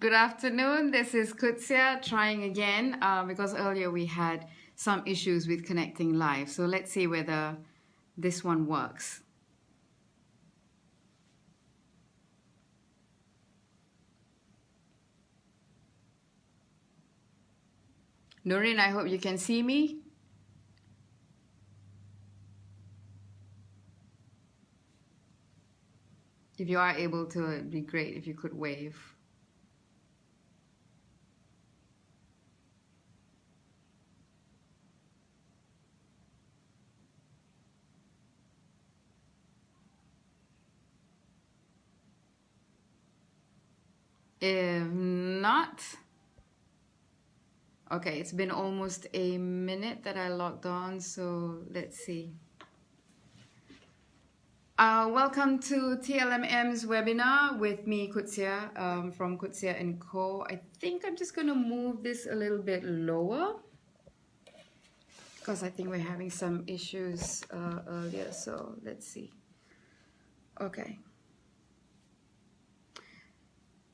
Good afternoon. This is Kudsia trying again because earlier we had some issues with connecting live. So let's see whether this one works. Noreen, I hope you can see me. If you are able to, it'd be great if you could wave. If not, okay, it's been almost a minute that I logged on, so let's see. Welcome to TLMM's webinar with me, Kudsia, from Kudsia & Co. I think I'm just going to move this a little bit lower because I think we're having some issues earlier, so let's see. Okay.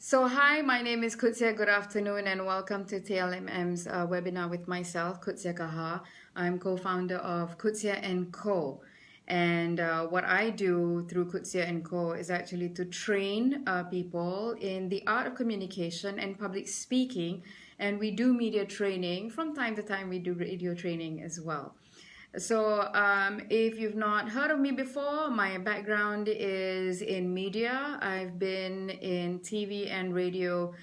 So hi, my name is Kudsia. Good afternoon and welcome to TLMM's webinar with myself, Kudsia Kahar. I'm co-founder of Kudsia & Co. And what I do through Kudsia & Co. is actually to train people in the art of communication and public speaking. And we do media training. From time to time, we do radio training as well. So if you've not heard of me before, my background is in media. I've been in TV and radio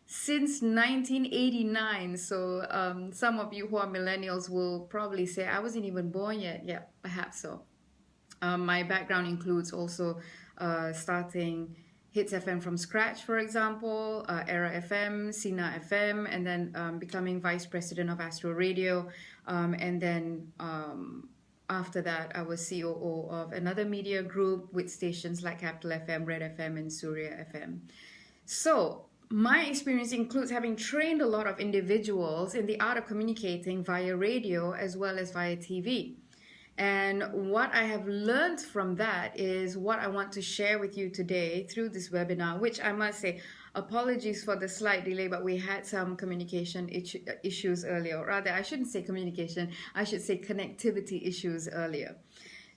since 1989. So some of you who are millennials will probably say, I wasn't even born yet. Yeah, perhaps so. My background includes also starting Hits FM from scratch, for example, Era FM, Sina FM, and then becoming Vice President of Astro Radio. And then after that, I was COO of another media group with stations like Capital FM, Red FM, and Surya FM. So my experience includes having trained a lot of individuals in the art of communicating via radio as well as via TV. And what I have learned from that is what I want to share with you today through this webinar, which I must say, apologies for the slight delay, but we had some communication issues earlier. Or rather, I shouldn't say communication, I should say connectivity issues earlier.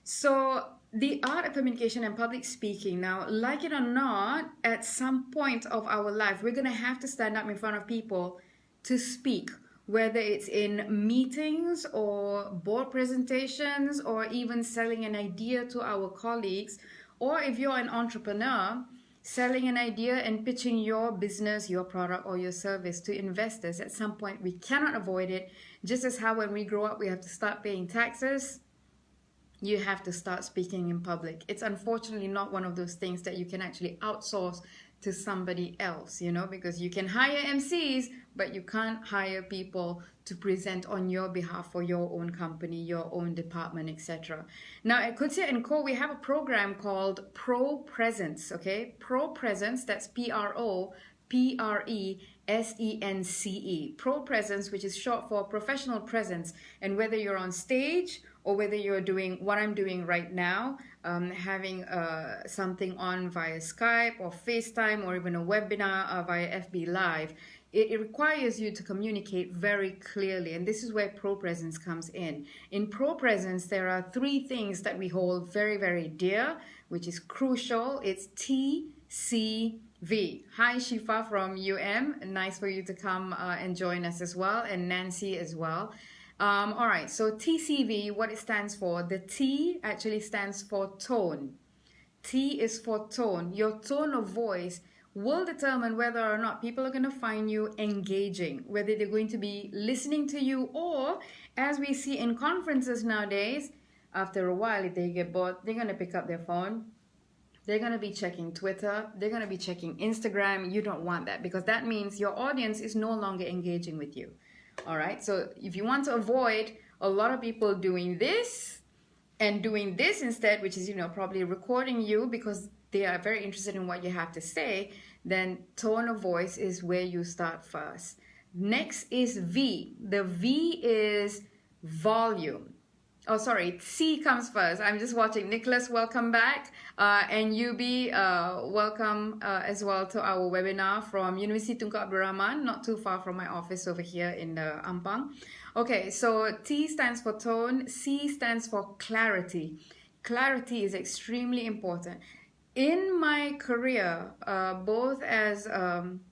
So the art of communication and public speaking, now, like it or not, at some point of our life, we're going to have to stand up in front of people to speak. Whether it's in meetings or board presentations or even selling an idea to our colleagues, or if you're an entrepreneur, selling an idea and pitching your business, your product or your service to investors, at some point we cannot avoid it. Just as how when we grow up we have to start paying taxes, you have to start speaking in public. It's unfortunately not one of those things that you can actually outsource to somebody else, you know, because you can hire MCs, but you can't hire people to present on your behalf for your own company, your own department, etc. Now at Kudsia & Co, we have a program called Pro Presence, okay? Pro Presence, that's P-R-O-P-R-E-S-E-N-C-E. Pro Presence, which is short for professional presence. And whether you're on stage or whether you're doing what I'm doing right now, having something on via Skype or FaceTime or even a webinar via FB Live, it requires you to communicate very clearly. And this is where Pro Presence comes in. In Pro Presence, there are three things that we hold very, very dear, which is crucial. It's TCV. Hi, Shifa from UM. Nice for you to come and join us as well, and Nancy as well. All right, so TCV, what it stands for, the T actually stands for tone. T is for tone. Your tone of voice will determine whether or not people are going to find you engaging, whether they're going to be listening to you, or as we see in conferences nowadays, after a while, if they get bored, they're going to pick up their phone. They're going to be checking Twitter. They're going to be checking Instagram. You don't want that because that means your audience is no longer engaging with you. All right, so if you want to avoid a lot of people doing this and doing this instead, which is, you know, probably recording you because they are very interested in what you have to say, then tone of voice is where you start first. Next is V. The V is volume. Oh, sorry, C comes first. I'm just watching. Nicholas, welcome back. And Yubi, welcome as well to our webinar from University Tunku Abdul Rahman, not too far from my office over here in Ampang. Okay, so T stands for tone, C stands for clarity. Clarity is extremely important. In my career, both as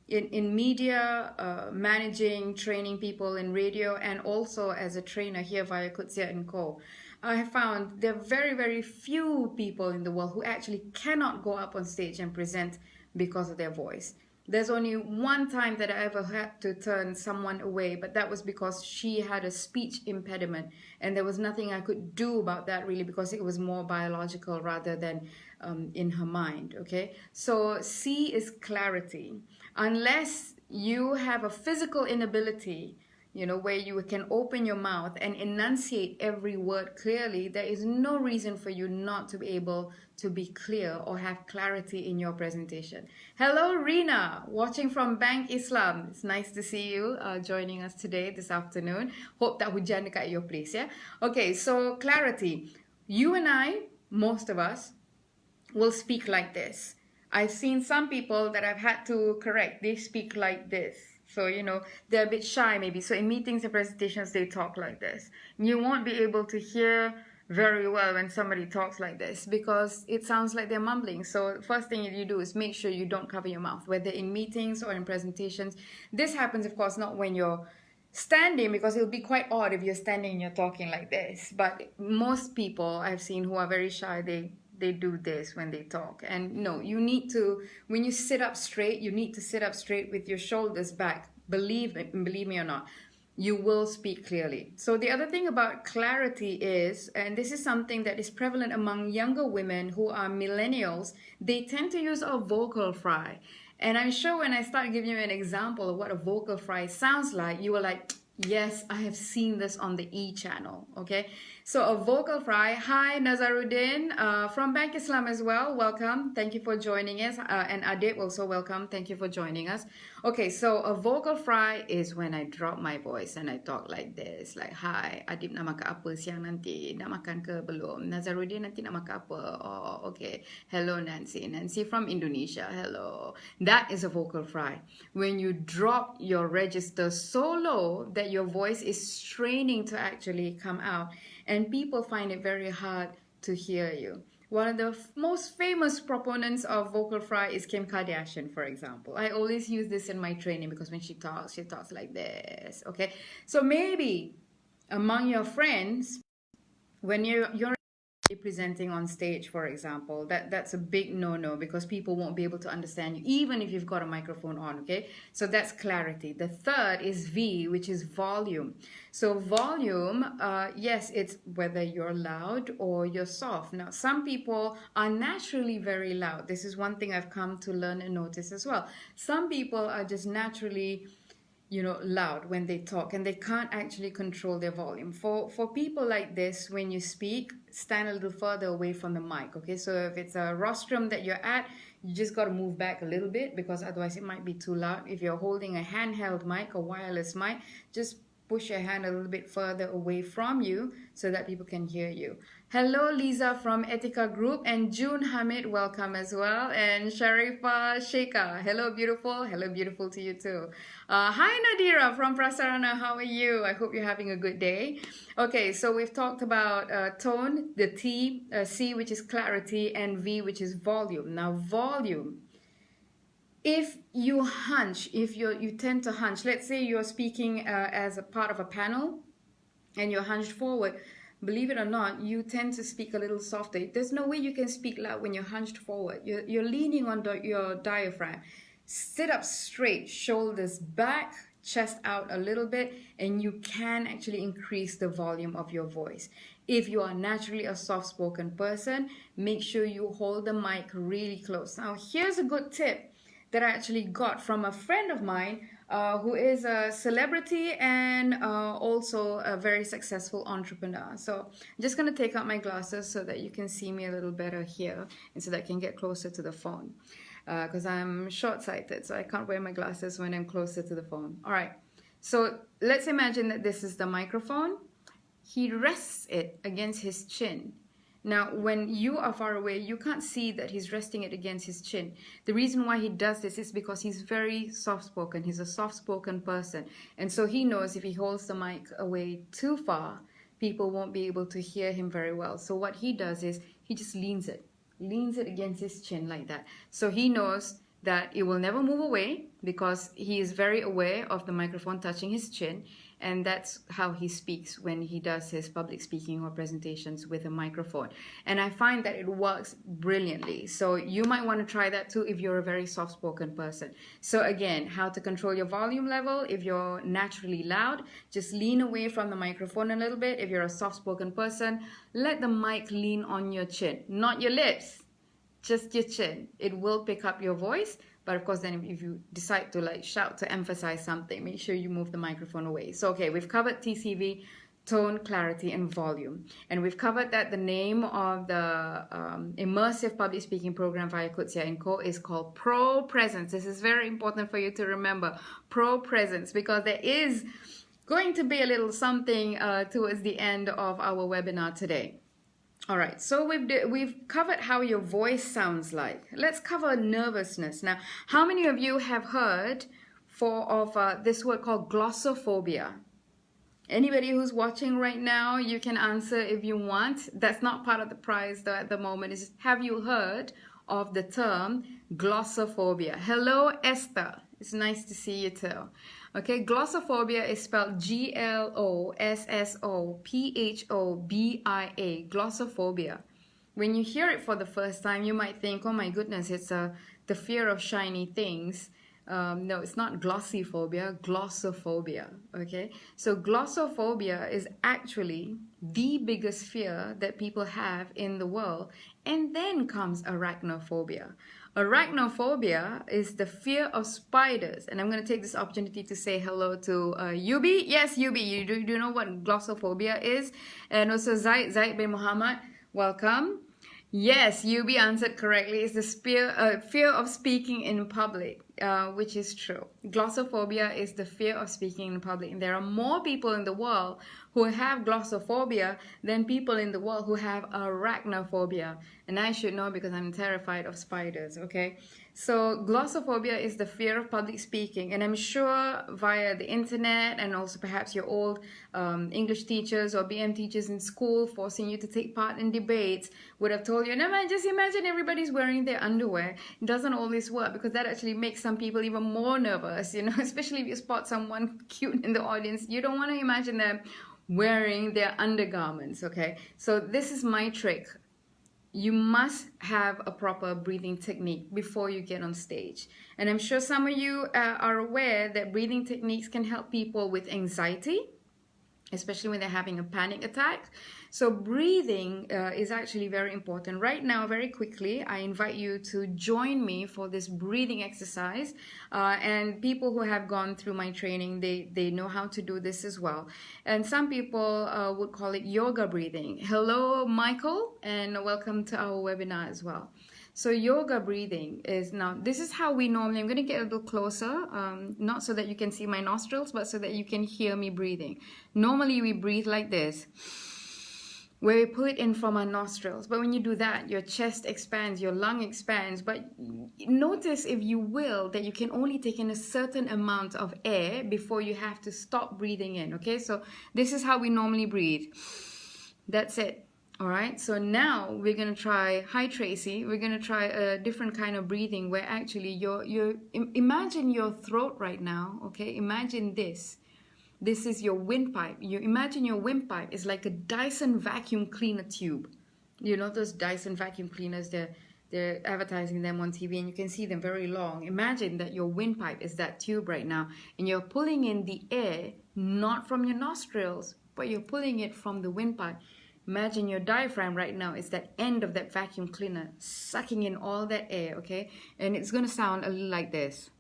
in media, managing, training people in radio, and also as a trainer here via Kudsia & Co., I have found there are very, very few people in the world who actually cannot go up on stage and present because of their voice. There's only one time that I ever had to turn someone away, but that was because she had a speech impediment, and there was nothing I could do about that really, because it was more biological rather than in her mind. Okay, so C is clarity. Unless you have a physical inability, you know, where you can open your mouth and enunciate every word clearly, there is no reason for you not to be able to be clear or have clarity in your presentation. Hello, Rina, watching from Bank Islam. It's nice to see you joining us today, this afternoon. Hope that hujan dekat your place, yeah? Okay, so clarity. You and I, most of us, will speak like this. I've seen some people that I've had to correct. They speak like this. So, you know, they're a bit shy maybe. So in meetings and presentations, they talk like this. You won't be able to hear very well when somebody talks like this because it sounds like they're mumbling. So first thing you do is make sure you don't cover your mouth, whether in meetings or in presentations. This happens, of course, not when you're standing, because it'll be quite odd if you're standing and you're talking like this. But most people I've seen who are very shy, they do this when they talk. And no, you need to, when you sit up straight, you need to sit up straight with your shoulders back. Believe me or not, you will speak clearly. So the other thing about clarity is, and this is something that is prevalent among younger women who are millennials, they tend to use a vocal fry. And I'm sure when I start giving you an example of what a vocal fry sounds like, you were like, yes, I have seen this on the E channel, okay? So a vocal fry. Hi, Nazaruddin, from Bank Islam as well. Welcome. Thank you for joining us. And Adib also welcome. Thank you for joining us. Okay, so a vocal fry is when I drop my voice and I talk like this. Like, hi, Adib nak makan apa siang nanti? Nak makan ke belum? Nazaruddin nanti nak makan apa? Oh, okay. Hello, Nancy. Nancy from Indonesia. Hello. That is a vocal fry. When you drop your register so low that your voice is straining to actually come out, and people find it very hard to hear you. One of the most famous proponents of vocal fry is Kim Kardashian, for example. I always use this in my training because when she talks like this, okay? So maybe among your friends, when you're presenting on stage, for example, that's a big no-no, because people won't be able to understand you even if you've got a microphone on. Okay, so that's clarity. The third is V, which is volume. So volume, yes, it's whether you're loud or you're soft. Now some people are naturally very loud. This is one thing I've come to learn and notice as well. Some people are just naturally, you know, loud when they talk, and they can't actually control their volume. For people like this, when you speak, stand a little further away from the mic. Okay, so if it's a rostrum that you're at, you just got to move back a little bit, because otherwise it might be too loud. If you're holding a handheld mic, a wireless mic, just push your hand a little bit further away from you so that people can hear you. Hello, Lisa from Etika Group, and June Hamid, welcome as well. And Sharifa Sheikha, hello, beautiful to you too. Hi, Nadira from Prasarana, how are you? I hope you're having a good day. Okay, so we've talked about tone, the T, C, which is clarity, and V, which is volume. Now, volume. If you hunch, if you tend to hunch, let's say you're speaking as a part of a panel and you're hunched forward, believe it or not, you tend to speak a little softer. There's no way you can speak loud when you're hunched forward. You're leaning on your diaphragm. Sit up straight, shoulders back, chest out a little bit, and you can actually increase the volume of your voice. If you are naturally a soft-spoken person, make sure you hold the mic really close. Now, here's a good tip that I actually got from a friend of mine who is a celebrity and also a very successful entrepreneur. So I'm just going to take out my glasses so that you can see me a little better here, and so that I can get closer to the phone, because I'm short-sighted, so I can't wear my glasses when I'm closer to the phone. All right, so let's imagine that this is the microphone. he rests it against his chin. Now, when you are far away, you can't see that he's resting it against his chin. The reason why he does this is because he's very soft-spoken. He's a soft-spoken person. And so he knows if he holds the mic away too far, people won't be able to hear him very well. So what he does is he just leans it against his chin like that. So he knows that it will never move away because he is very aware of the microphone touching his chin, and that's how he speaks when he does his public speaking or presentations with a microphone. And I find that it works brilliantly. So you might want to try that too if you're a very soft-spoken person. So again, how to control your volume level. If you're naturally loud, just lean away from the microphone a little bit. If you're a soft-spoken person, let the mic lean on your chin, not your lips. Just your chin. It will pick up your voice, but of course then if you decide to like shout to emphasize something, make sure you move the microphone away. So okay, we've covered TCV, tone, clarity, and volume. And we've covered that the name of the immersive public speaking program via Kudsia & Co. is called Pro Presence. This is very important for you to remember, Pro Presence, because there is going to be a little something towards the end of our webinar today. All right, so we've covered how your voice sounds like. Let's cover nervousness. Now, how many of you have heard of this word called glossophobia? Anybody who's watching right now, you can answer if you want. That's not part of the prize though at the moment. It's just, have you heard of the term glossophobia? Hello, Esther. It's nice to see you too. Okay, glossophobia is spelled Glossophobia. Glossophobia. When you hear it for the first time, you might think, oh my goodness, it's the fear of shiny things. No, it's not glossophobia, glossophobia. Okay, so glossophobia is actually the biggest fear that people have in the world, and then comes arachnophobia. Arachnophobia is the fear of spiders. And I'm going to take this opportunity to say hello to Yubi. Yes, Yubi, you do know what glossophobia is? And also Zaid bin Muhammad, welcome. Yes, Yubi answered correctly. It's the fear of speaking in public, which is true. Glossophobia is the fear of speaking in public. And there are more people in the world who have glossophobia than people in the world who have arachnophobia. And I should know because I'm terrified of spiders, okay? So glossophobia is the fear of public speaking. And I'm sure via the internet and also perhaps your old English teachers or BM teachers in school forcing you to take part in debates would have told you, no man, just imagine everybody's wearing their underwear. It doesn't always work because that actually makes some people even more nervous, you know, especially if you spot someone cute in the audience. You don't want to imagine them wearing their undergarments, okay? So this is my trick. You must have a proper breathing technique before you get on stage. And I'm sure some of you are aware that breathing techniques can help people with anxiety, especially when they're having a panic attack. So breathing is actually very important. Right now, very quickly, I invite you to join me for this breathing exercise. And people who have gone through my training, they know how to do this as well. And some people would call it yoga breathing. Hello, Michael, and welcome to our webinar as well. So yoga breathing is now, this is how we normally, I'm going to get a little closer, not so that you can see my nostrils, but so that you can hear me breathing. Normally we breathe like this, where we pull it in from our nostrils. But when you do that, your chest expands, your lung expands. But notice, if you will, that you can only take in a certain amount of air before you have to stop breathing in, okay? So this is how we normally breathe. That's it. All right, so now we're going to try, hi Tracy, we're going to try a different kind of breathing where actually imagine your throat right now, okay? Imagine this. This is your windpipe. You imagine your windpipe is like a Dyson vacuum cleaner tube. You know those Dyson vacuum cleaners, they're advertising them on TV and you can see them very long. Imagine that your windpipe is that tube right now and you're pulling in the air, not from your nostrils, but you're pulling it from the windpipe. Imagine your diaphragm right now is that end of that vacuum cleaner, sucking in all that air, okay? And it's going to sound a little like this.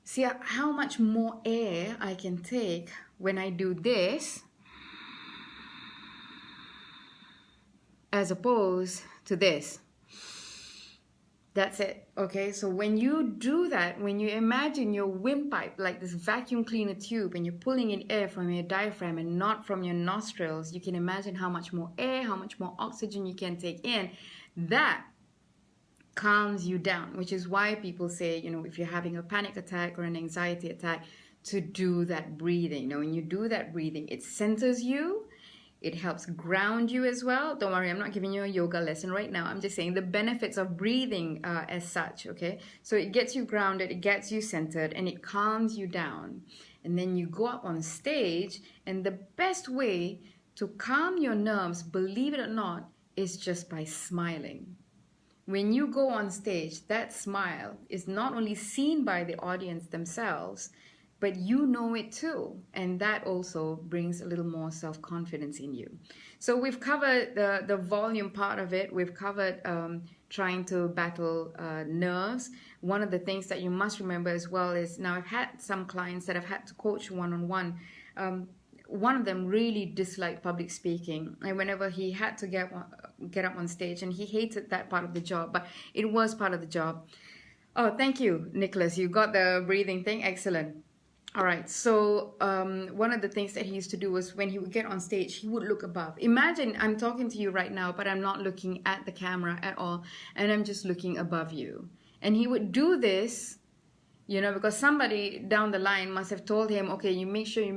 See how much more air I can take when I do this, as opposed to this. That's it. Okay, so when you do that, when you imagine your windpipe like this vacuum cleaner tube and you're pulling in air from your diaphragm and not from your nostrils, you can imagine how much more air, how much more oxygen you can take in. That calms you down, which is why people say, if you're having a panic attack or an anxiety attack, to do that breathing. When you do that breathing, it centers you. It helps ground you as well. Don't worry, I'm not giving you a yoga lesson right now. I'm just saying the benefits of breathing as such, okay? So it gets you grounded, it gets you centered, and it calms you down. And then you go up on stage, and the best way to calm your nerves, believe it or not, is just by smiling. When you go on stage, that smile is not only seen by the audience themselves, but you know it too. And that also brings a little more self-confidence in you. So we've covered the volume part of it. We've covered trying to battle nerves. One of the things that you must remember as well is, now I've had some clients that I've had to coach one-on-one. One of them really disliked public speaking, and whenever he had to get up on stage, and he hated that part of the job, but it was part of the job. Oh, thank you, Nicholas. You got the breathing thing. Excellent. All right, so one of the things that he used to do was when he would get on stage, he would look above. Imagine I'm talking to you right now, but I'm not looking at the camera at all, and I'm just looking above you. And he would do this, because somebody down the line must have told him, okay, you make sure you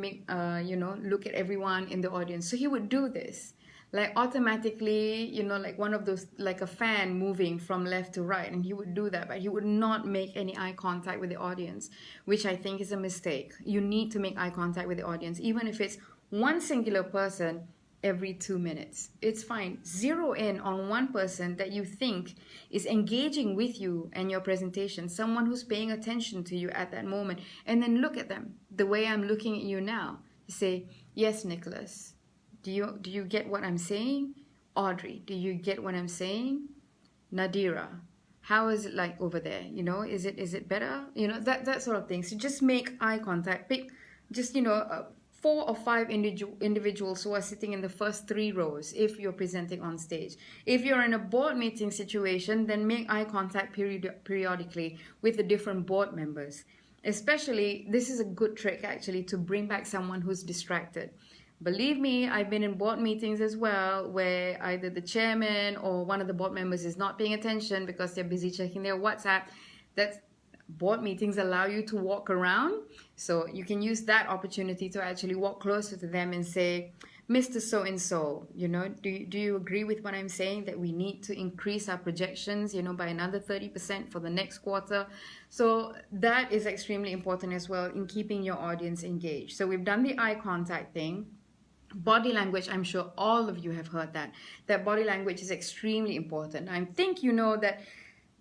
look at everyone in the audience. So he would do this, like automatically, like one of those, like a fan moving from left to right. And he would do that, but he would not make any eye contact with the audience, which I think is a mistake. You need to make eye contact with the audience, even if it's one singular person every 2 minutes. It's fine. Zero in on one person that you think is engaging with you and your presentation, someone who's paying attention to you at that moment, and then look at them the way I'm looking at you now. You say, yes, Nicholas, do you get what I'm saying? Audrey, do you get what I'm saying? Nadira, how is it like over there? Is it better? That sort of thing. So just make eye contact. Pick just 4 or 5 individuals who are sitting in the first 3 rows if you're presenting on stage. If you're in a board meeting situation, then make eye contact periodically with the different board members. Especially, this is a good trick actually to bring back someone who's distracted. Believe me, I've been in board meetings as well where either the chairman or one of the board members is not paying attention because they're busy checking their WhatsApp. Board meetings allow you to walk around, so you can use that opportunity to actually walk closer to them and say, Mr. So-and-so, do you agree with what I'm saying, that we need to increase our projections, by another 30% for the next quarter? So that is extremely important as well in keeping your audience engaged. So we've done the eye contact thing. Body language, I'm sure all of you have heard that body language is extremely important. I think you know that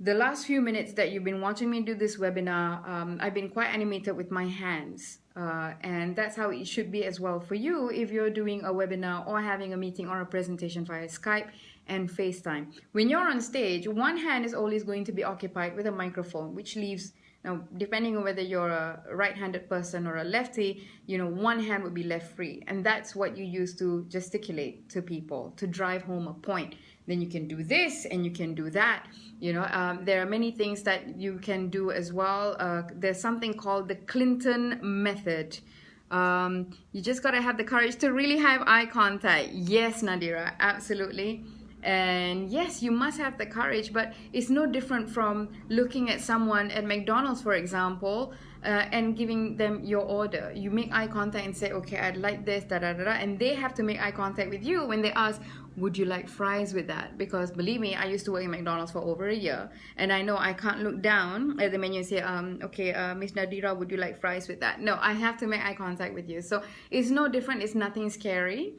the last few minutes that you've been watching me do this webinar, I've been quite animated with my hands. And that's how it should be as well for you if you're doing a webinar or having a meeting or a presentation via Skype and FaceTime. When you're on stage, one hand is always going to be occupied with a microphone, which leaves, now depending on whether you're a right-handed person or a lefty, one hand would be left free. And that's what you use to gesticulate to people, to drive home a point. Then you can do this and you can do that. There are many things that you can do as well. There's something called the Clinton method. You just got to have the courage to really have eye contact. Yes, Nadira, absolutely. And yes, you must have the courage, but it's no different from looking at someone at McDonald's, for example, and giving them your order. You make eye contact and say, okay, I'd like this, and they have to make eye contact with you when they ask, would you like fries with that? Because believe me, I used to work in McDonald's for over a year, and I know I can't look down at the menu and say, okay, Miss Nadira, would you like fries with that? No, I have to make eye contact with you. So it's no different. It's nothing scary.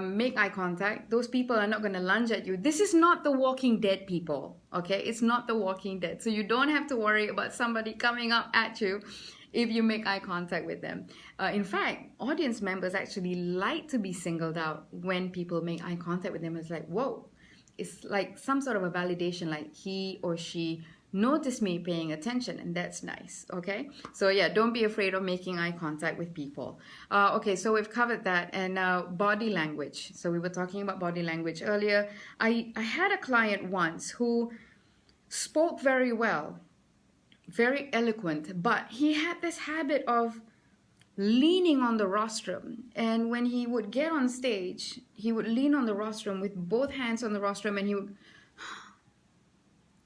Make eye contact. Those people are not going to lunge at you. This is not The Walking Dead, people. Okay, it's not The Walking Dead. So you don't have to worry about somebody coming up at you if you make eye contact with them. In fact, audience members actually like to be singled out when people make eye contact with them. It's like, whoa, it's like some sort of a validation, like he or she notice me paying attention, and that's nice. Okay, so yeah, don't be afraid of making eye contact with people. Okay, so we've covered that. And now body language. So we were talking about body language earlier. I had a client once who spoke very well, very eloquent, but he had this habit of leaning on the rostrum. And when he would get on stage, he would lean on the rostrum with both hands on the rostrum, and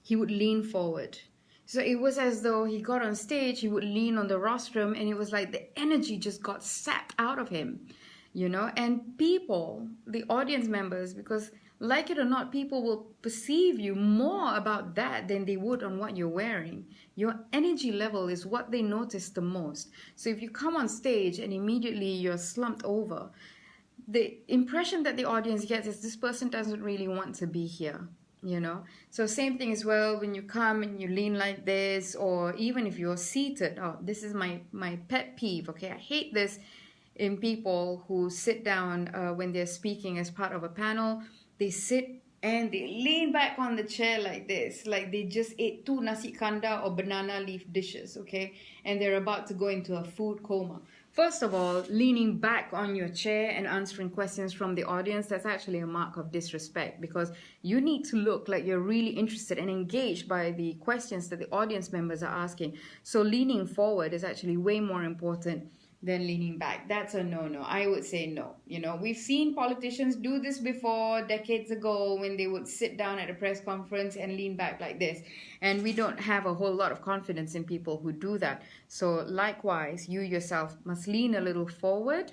he would lean forward. So it was as though he got on stage, he would lean on the rostrum, and it was like the energy just got sapped out of him, you know. And people, the audience members, because like it or not, people will perceive you more about that than they would on what you're wearing. Your energy level is what they notice the most. So if you come on stage and immediately you're slumped over, the impression that the audience gets is this person doesn't really want to be here, you know. So same thing as well when you come and you lean like this, or even if you're seated. Oh, this is my pet peeve. Okay, I hate this in people who sit down when they're speaking as part of a panel. They sit and they lean back on the chair like this, like they just ate 2 nasi kandar or banana leaf dishes, okay, and they're about to go into a food coma. First of all, leaning back on your chair and answering questions from the audience, that's actually a mark of disrespect, because you need to look like you're really interested and engaged by the questions that the audience members are asking. So leaning forward is actually way more important than leaning back. That's a no-no. I would say no. You know, we've seen politicians do this before, decades ago, when they would sit down at a press conference and lean back like this. And we don't have a whole lot of confidence in people who do that. So likewise, you yourself must lean a little forward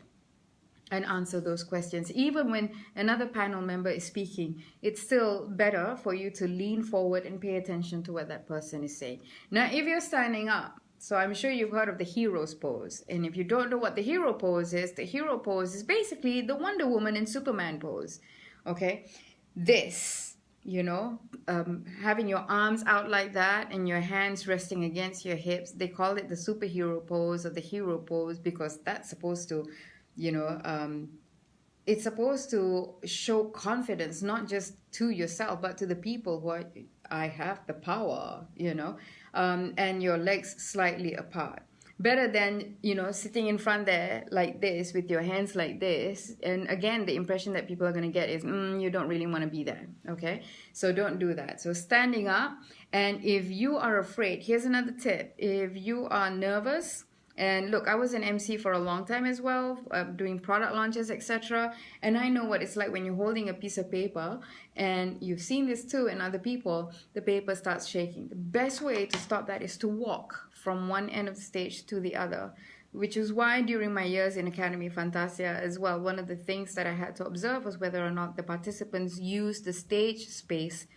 and answer those questions. Even when another panel member is speaking, it's still better for you to lean forward and pay attention to what that person is saying. Now, if you're standing up, so I'm sure you've heard of the hero's pose. And if you don't know what the hero pose is, the hero pose is basically the Wonder Woman and Superman pose. Okay? This, you know, having your arms out like that and your hands resting against your hips, they call it the superhero pose or the hero pose, because that's supposed to, you know, it's supposed to show confidence, not just to yourself, but to the people who are, I have the power, you know, and your legs slightly apart. Better than, you know, sitting in front there like this with your hands like this. And again, the impression that people are going to get is, you don't really want to be there, okay? So don't do that. So standing up, and if you are afraid, here's another tip. If you are nervous, and look, I was an MC for a long time as well, doing product launches, etc. And I know what it's like when you're holding a piece of paper, and you've seen this too in other people, the paper starts shaking. The best way to stop that is to walk from one end of the stage to the other, which is why during my years in Academy Fantasia as well, one of the things that I had to observe was whether or not the participants use the stage space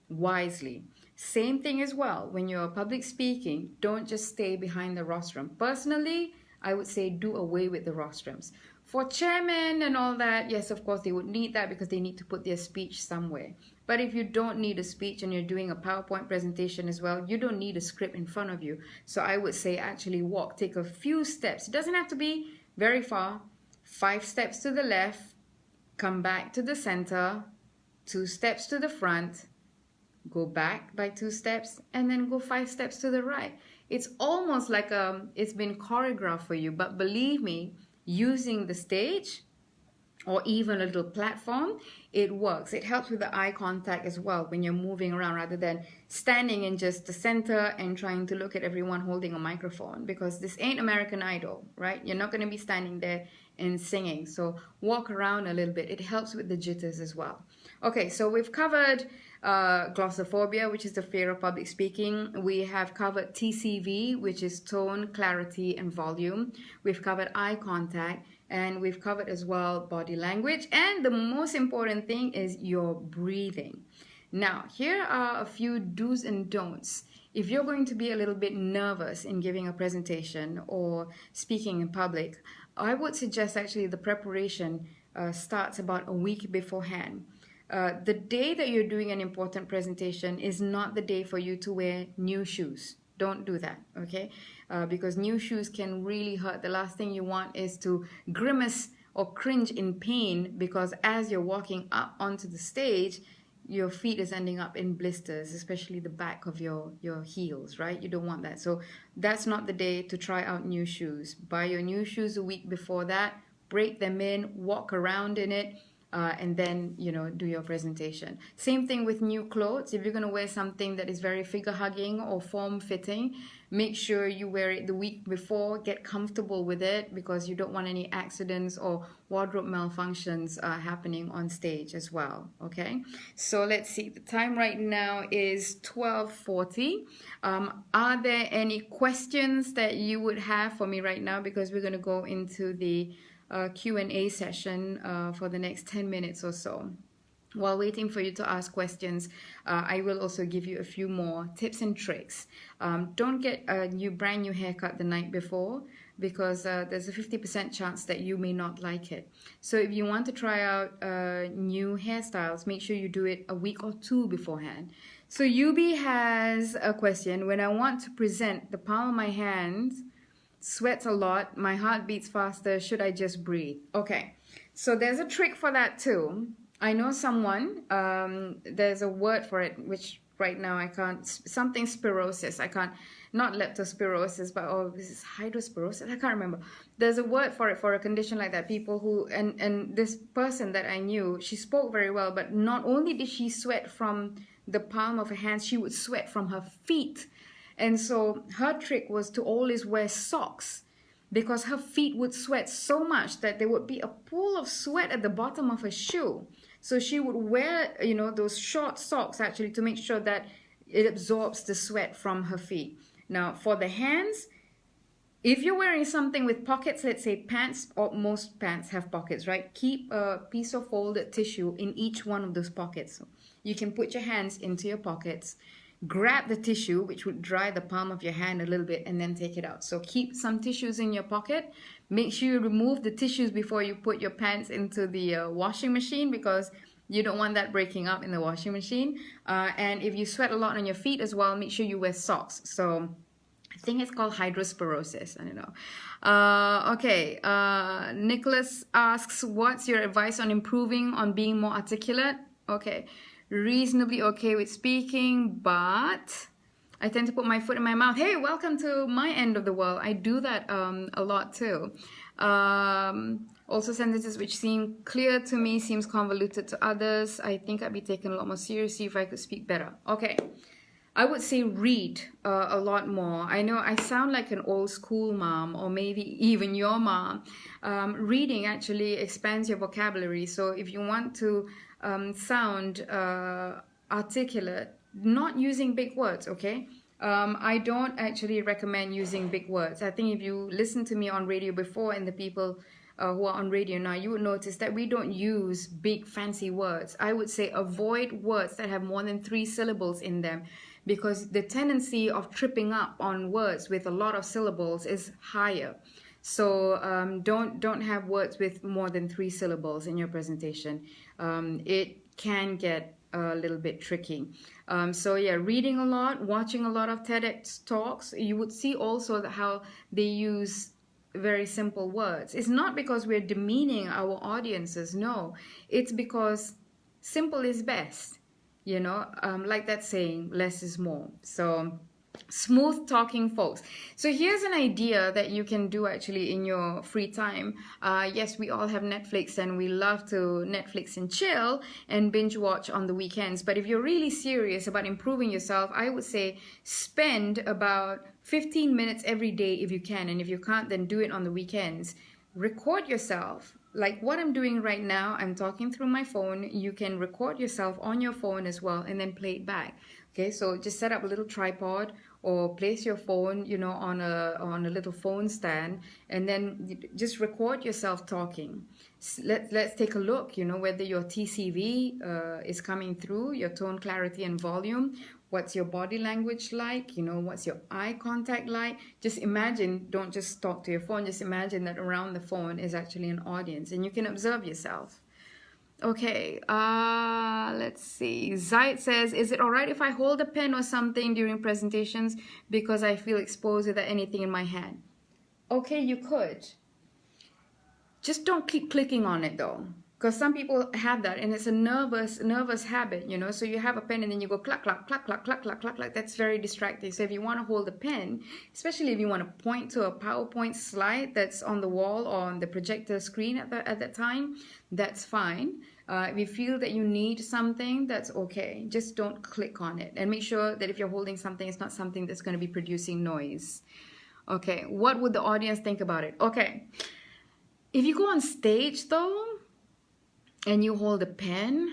wisely. Same thing as well, when you're public speaking, don't just stay behind the rostrum. Personally, I would say do away with the rostrums. For chairmen and all that, yes, of course, they would need that because they need to put their speech somewhere. But if you don't need a speech and you're doing a PowerPoint presentation as well, you don't need a script in front of you. So I would say actually walk, take a few steps. It doesn't have to be very far. 5 steps to the left, come back to the center, 2 steps to the front, go back by 2 steps, and then go 5 steps to the right. It's almost like it's been choreographed for you. But believe me, using the stage or even a little platform, it works. It helps with the eye contact as well when you're moving around, rather than standing in just the center and trying to look at everyone holding a microphone, because this ain't American Idol, right? You're not going to be standing there and singing. So walk around a little bit. It helps with the jitters as well. Okay, so we've covered glossophobia, which is the fear of public speaking. We have covered TCV, which is tone, clarity, and volume. We've covered eye contact, and we've covered as well body language. And the most important thing is your breathing. Now, here are a few do's and don'ts. If you're going to be a little bit nervous in giving a presentation or speaking in public, I would suggest actually the preparation starts about a week beforehand. The day that you're doing an important presentation is not the day for you to wear new shoes. Don't do that, okay? Because new shoes can really hurt. The last thing you want is to grimace or cringe in pain, because as you're walking up onto the stage, your feet is ending up in blisters, especially the back of your heels, right? You don't want that. So that's not the day to try out new shoes. Buy your new shoes a week before that, break them in, walk around in it. and then, you know, do your presentation. Same thing with new clothes. If you're going to wear something that is very figure hugging or form fitting, make sure you wear it the week before, get comfortable with it, because you don't want any accidents or wardrobe malfunctions happening on stage as well. Okay, so let's see, the time right now is 12:40. Are there any questions that you would have for me right now, because we're going to go into the Q&A session for the next 10 minutes or so. While waiting for you to ask questions, I will also give you a few more tips and tricks. Don't get a brand new haircut the night before, because there's a 50% chance that you may not like it. So if you want to try out new hairstyles, make sure you do it a week or two beforehand. So Yubi has a question. When I want to present, the palm of my hand sweats a lot, my heart beats faster, should I just breathe? Okay, so there's a trick for that too. I know someone, there's a word for it, which right now I can't, something spirosis, I can't, not leptospirosis, but oh, this is hydrospirosis, I can't remember. There's a word for it, for a condition like that. People who, and this person that I knew, she spoke very well, but not only did she sweat from the palm of her hands, she would sweat from her feet. And so her trick was to always wear socks, because her feet would sweat so much that there would be a pool of sweat at the bottom of her shoe. So she would wear, you know, those short socks actually to make sure that it absorbs the sweat from her feet. Now for the hands, if you're wearing something with pockets, let's say pants, or most pants have pockets, right? Keep a piece of folded tissue in each one of those pockets. So you can put your hands into your pockets, grab the tissue, which would dry the palm of your hand a little bit, and then take it out. So keep some tissues in your pocket. Make sure you remove the tissues before you put your pants into the washing machine, because you don't want that breaking up in the washing machine. And if you sweat a lot on your feet as well, make sure you wear socks. So I think it's called hydrospirosis. I don't know. Okay. Nicholas asks, what's your advice on improving on being more articulate? Okay. Reasonably okay with speaking, but I tend to put my foot in my mouth. Hey, welcome to my end of the world. I do that a lot too. Also, sentences which seem clear to me seems convoluted to others. I think I'd be taken a lot more seriously if I could speak better. Okay, I would say read a lot more. I know I sound like an old school mom, or maybe even your mom. Reading actually expands your vocabulary. So if you want to sound articulate, not using big words, okay? I don't actually recommend using big words. I think if you listen to me on radio before, and the people who are on radio now, you would notice that we don't use big fancy words. I would say avoid words that have more than 3 syllables in them, because the tendency of tripping up on words with a lot of syllables is higher. So don't have words with more than 3 syllables in your presentation. It can get a little bit tricky. So yeah, reading a lot, watching a lot of TEDx talks. You would see also how they use very simple words. It's not because we're demeaning our audiences. No, it's because simple is best. You know, like that saying, less is more. So smooth talking folks. So here's an idea that you can do actually in your free time. Yes, we all have Netflix, and we love to Netflix and chill and binge watch on the weekends. But if you're really serious about improving yourself, I would say spend about 15 minutes every day if you can. And if you can't, then do it on the weekends. Record yourself. Like what I'm doing right now, I'm talking through my phone. You can record yourself on your phone as well, and then play it back. Okay, so just set up a little tripod, or place your phone, you know, on a little phone stand, and then just record yourself talking. Let's take a look, you know, whether your TCV is coming through, your tone, clarity, and volume. What's your body language like? You know, what's your eye contact like? Just imagine, don't just talk to your phone, just imagine that around the phone is actually an audience, and you can observe yourself. Okay, let's see. Zaid says, is it all right if I hold a pen or something during presentations because I feel exposed without anything in my hand? Okay, you could. Just don't keep clicking on it though, because some people have that, and it's a nervous habit, you know. So you have a pen and then you go clack, clack, clack, clack, clack, clack, clack, clack. That's very distracting. So if you want to hold a pen, especially if you want to point to a PowerPoint slide that's on the wall or on the projector screen at that time, that's fine. If you feel that you need something, that's okay. Just don't click on it. And make sure that if you're holding something, it's not something that's going to be producing noise. Okay, what would the audience think about it? Okay, if you go on stage though, and you hold a pen,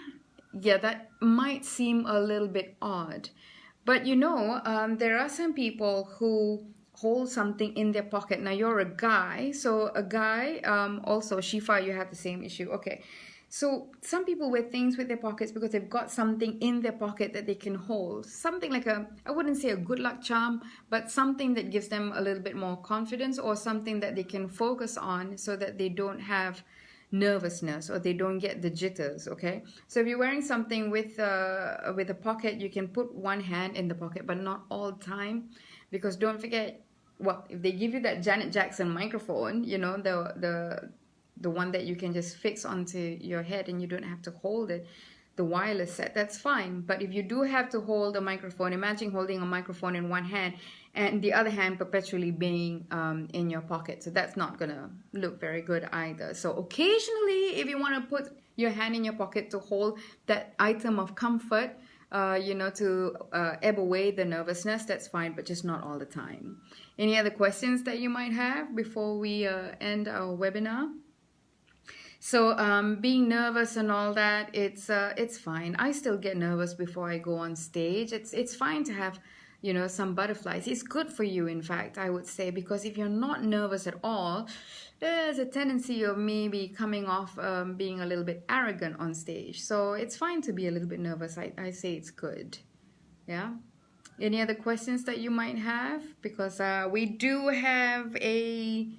yeah, that might seem a little bit odd. But you know, there are some people who hold something in their pocket. Now you're a guy, so a guy, also Shifa, you have the same issue. Okay, so some people wear things with their pockets because they've got something in their pocket that they can hold. Something like I wouldn't say a good luck charm, but something that gives them a little bit more confidence, or something that they can focus on so that they don't have nervousness or they don't get the jitters. Okay, so if you're wearing something with a pocket, you can put one hand in the pocket, but not all the time, because don't forget, well, if they give you that Janet Jackson microphone, you know, the one that you can just fix onto your head and you don't have to hold it, the wireless set, that's fine. But if you do have to hold a microphone, imagine holding a microphone in one hand and the other hand perpetually being in your pocket. So that's not gonna look very good either. So occasionally, if you want to put your hand in your pocket to hold that item of comfort, you know, to ebb away the nervousness, that's fine, but just not all the time. Any other questions that you might have before we end our webinar? So being nervous and all that, it's fine. I still get nervous before I go on stage. It's fine to have, you know, some butterflies. It's good for you, in fact, I would say, because if you're not nervous at all, there's a tendency of maybe coming off being a little bit arrogant on stage. So it's fine to be a little bit nervous. I say it's good. Yeah. Any other questions that you might have? Because we do have a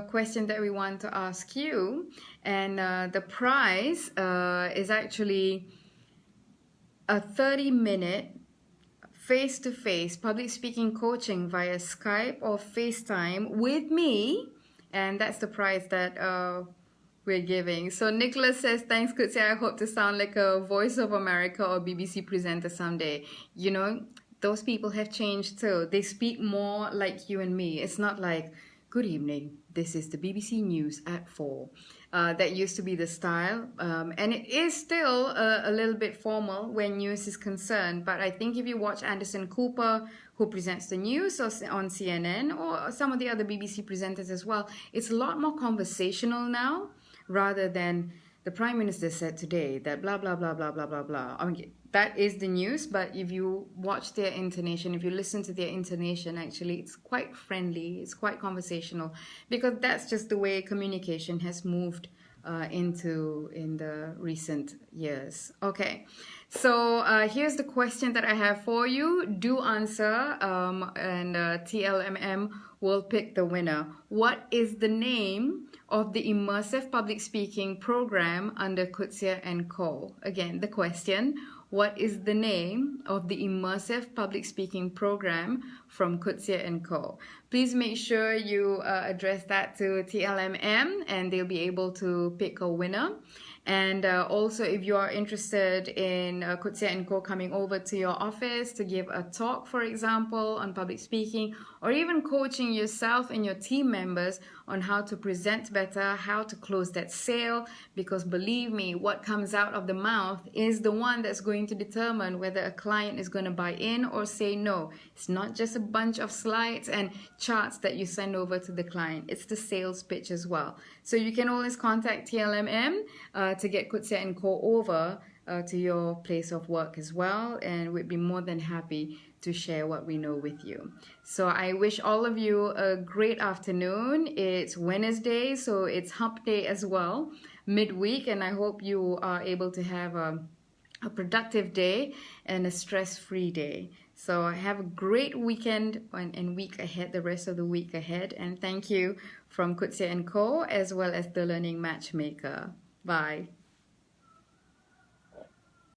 question that we want to ask you, and the prize is actually a 30-minute face-to-face public speaking coaching via Skype or FaceTime with me, and that's the prize that we're giving. So Nicholas says, thanks Kudsia, I hope to sound like a Voice of America or BBC presenter someday. You know, those people have changed too. They speak more like you and me. It's not like, good evening, this is the BBC News at 4. That used to be the style, and it is still a little bit formal when news is concerned. But I think if you watch Anderson Cooper, who presents the news on CNN, or some of the other BBC presenters as well, it's a lot more conversational now, rather than the Prime Minister said today that blah, blah, blah, blah, blah, blah, blah. I mean, that is the news, but if you watch their intonation, if you listen to their intonation, actually, it's quite friendly, it's quite conversational, because that's just the way communication has moved in the recent years. Okay, so here's the question that I have for you. Do answer, and TLMM will pick the winner. What is the name of the immersive public speaking program under Kudsia & Co? Again, the question, what is the name of the immersive public speaking program from Kudsia & Co? Please make sure you address that to TLMM, and they'll be able to pick a winner. And also, if you are interested in Kudsia & Co coming over to your office to give a talk, for example, on public speaking, or even coaching yourself and your team members on how to present better, how to close that sale, because believe me, what comes out of the mouth is the one that's going to determine whether a client is going to buy in or say no. It's not just a bunch of slides and charts that you send over to the client. It's the sales pitch as well. So you can always contact TLMM to get Kudsia & Co over to your place of work as well, and we'd be more than happy to share what we know with you. So I wish all of you a great afternoon. It's Wednesday, so it's hump day as well, midweek, and I hope you are able to have a productive day and a stress-free day. So have a great weekend and week ahead, the rest of the week ahead, and thank you from Kudsia & Co as well as the Learning Matchmaker. Bye.